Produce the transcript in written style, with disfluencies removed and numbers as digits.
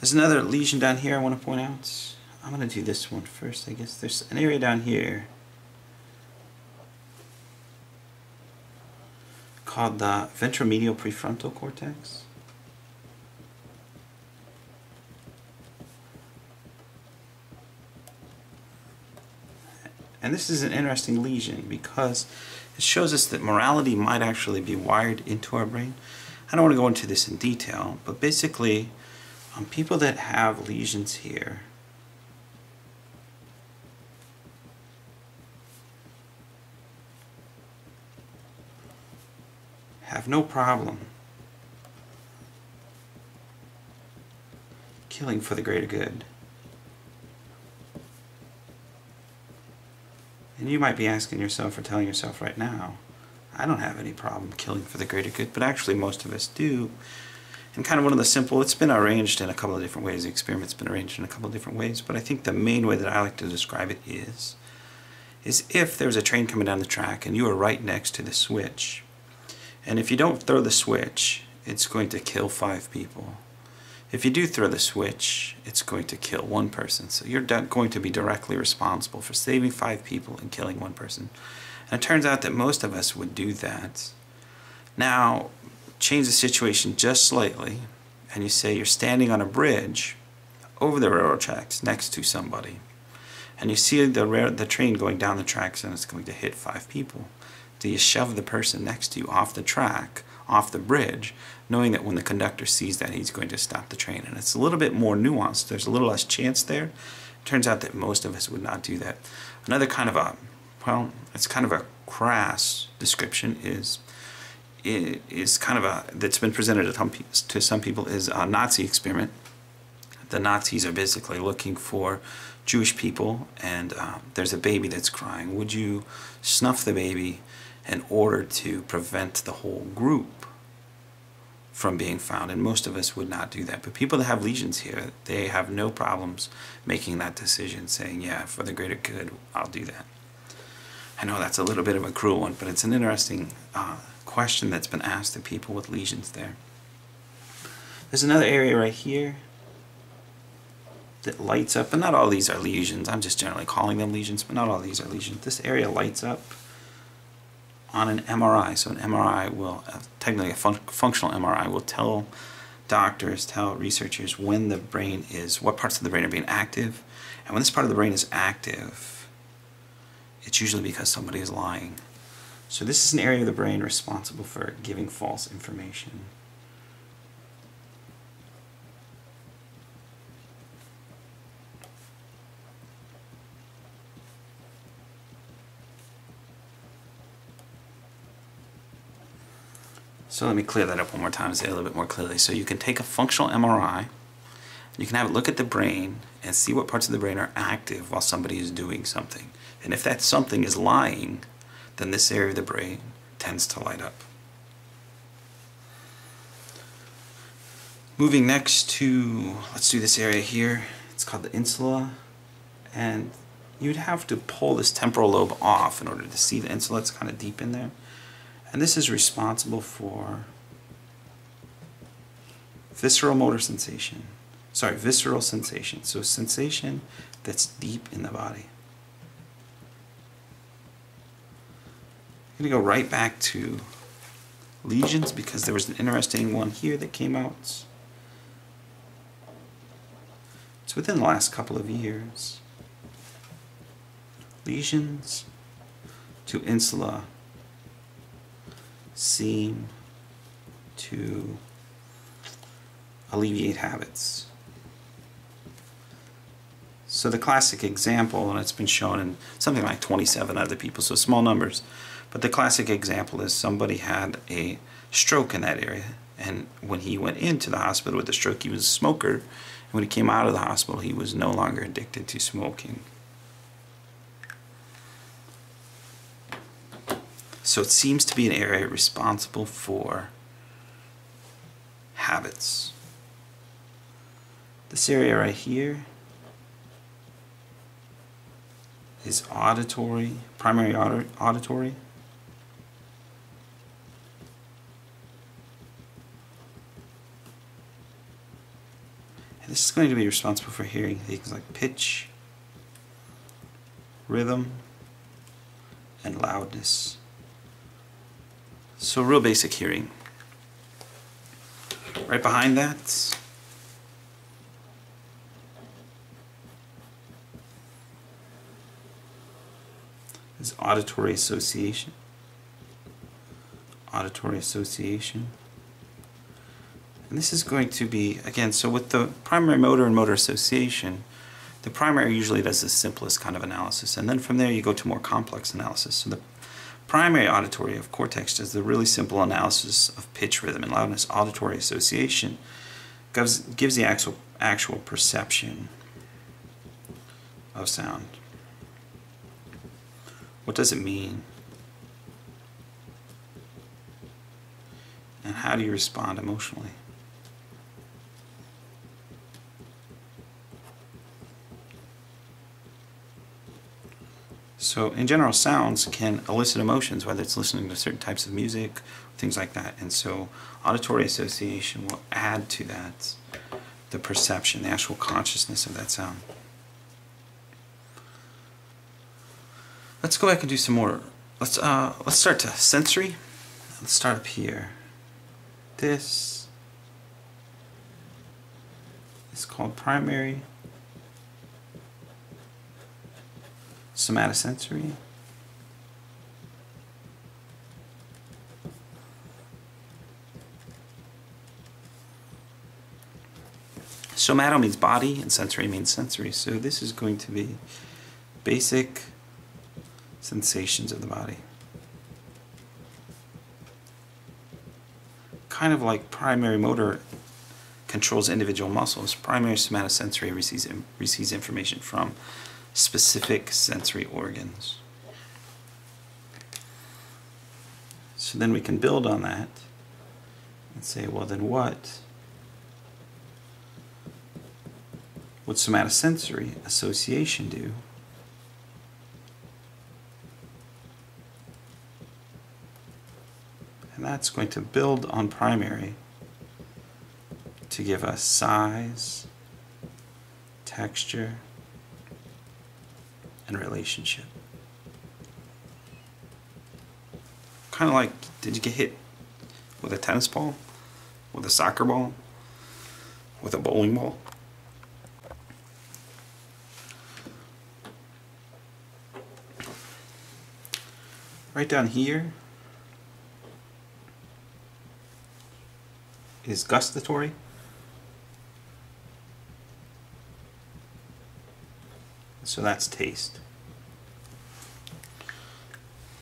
There's another lesion down here I want to point out. I'm going to do this one first, I guess. There's an area down here called the Ventromedial Prefrontal Cortex. And this is an interesting lesion because it shows us that morality might actually be wired into our brain. I don't want to go into this in detail, but basically, people that have lesions here have no problem killing for the greater good. And you might be asking yourself or telling yourself right now, I don't have any problem killing for the greater good, but actually most of us do. And kind of one of the simple, it's been arranged in a couple of different ways, the experiment's been arranged in a couple of different ways, but I think the main way that I like to describe it is if there's a train coming down the track and you are right next to the switch, and if you don't throw the switch, it's going to kill 5 people. If you do throw the switch, it's going to kill 1 person. So you're going to be directly responsible for saving 5 people and killing 1 person. And it turns out that most of us would do that. Now, change the situation just slightly, and you say you're standing on a bridge over the railroad tracks next to somebody, and you see the train going down the tracks and it's going to hit 5 people. Do you shove the person next to you off the track, off the bridge, knowing that when the conductor sees that he's going to stop the train? And it's a little bit more nuanced. There's a little less chance there. It turns out that most of us would not do that. Another kind of a, well, it's kind of a crass description is kind of a, that's been presented to some people is a Nazi experiment. The Nazis are basically looking for Jewish people, and there's a baby that's crying. Would you snuff the baby in order to prevent the whole group from being found? And most of us would not do that. But people that have lesions here, they have no problems making that decision, saying, yeah, for the greater good, I'll do that. I know that's a little bit of a cruel one, but it's an interesting question that's been asked to people with lesions there. There's another area right here that lights up, and not all these are lesions. I'm just generally calling them lesions, but not all these are lesions. This area lights up on an MRI. So an MRI will, technically a functional MRI, will tell doctors, tell researchers when the brain is, what parts of the brain are being active. And when this part of the brain is active, it's usually because somebody is lying. So this is an area of the brain responsible for giving false information. So let me clear that up one more time to say it a little bit more clearly. So you can take a functional MRI, you can have it look at the brain and see what parts of the brain are active while somebody is doing something. And if that something is lying, then this area of the brain tends to light up. Moving next to, let's do this area here. It's called the Insula. And you'd have to pull this temporal lobe off in order to see the insula. It's kind of deep in there. And this is responsible for visceral motor sensation. Sorry, visceral sensation. So sensation that's deep in the body. I'm going to go right back to lesions because there was an interesting one here that came out. It's within the last couple of years. Lesions to insula seem to alleviate habits. So the classic example, and it's been shown in something like 27 other people, so small numbers, but the classic example is somebody had a stroke in that area, and when he went into the hospital with the stroke, he was a smoker, and when he came out of the hospital, he was no longer addicted to smoking. So it seems to be an area responsible for habits. This area right here is auditory, primary auditory. And This is going to be responsible for hearing things like pitch, rhythm, and loudness. So real basic hearing. Right behind that is Auditory Association. Auditory Association. And this is going to be, again, so with the primary motor and motor association, the primary usually does the simplest kind of analysis, and then from there you go to more complex analysis. So the primary auditory of Cortex does the really simple analysis of pitch, rhythm, and loudness. Auditory association gives the actual perception of sound. What does it mean? And how do you respond emotionally? So in general, sounds can elicit emotions, whether it's listening to certain types of music, things like that. And so auditory association will add to that the perception, the actual consciousness of that sound. Let's go back and do some more. Let's start to sensory. Let's start up here. This is called primary somatosensory. Somato means body and sensory means sensory. So this is going to be basic sensations of the body. Kind of like primary motor controls individual muscles, primary somatosensory receives information from specific sensory organs. So then we can build on that and say, well then what would somatosensory association do? And that's going to build on primary to give us size, texture, and relationship. Kind of like, did you get hit with a tennis ball, with a soccer ball, with a bowling ball? Right down here is gustatory. So that's taste.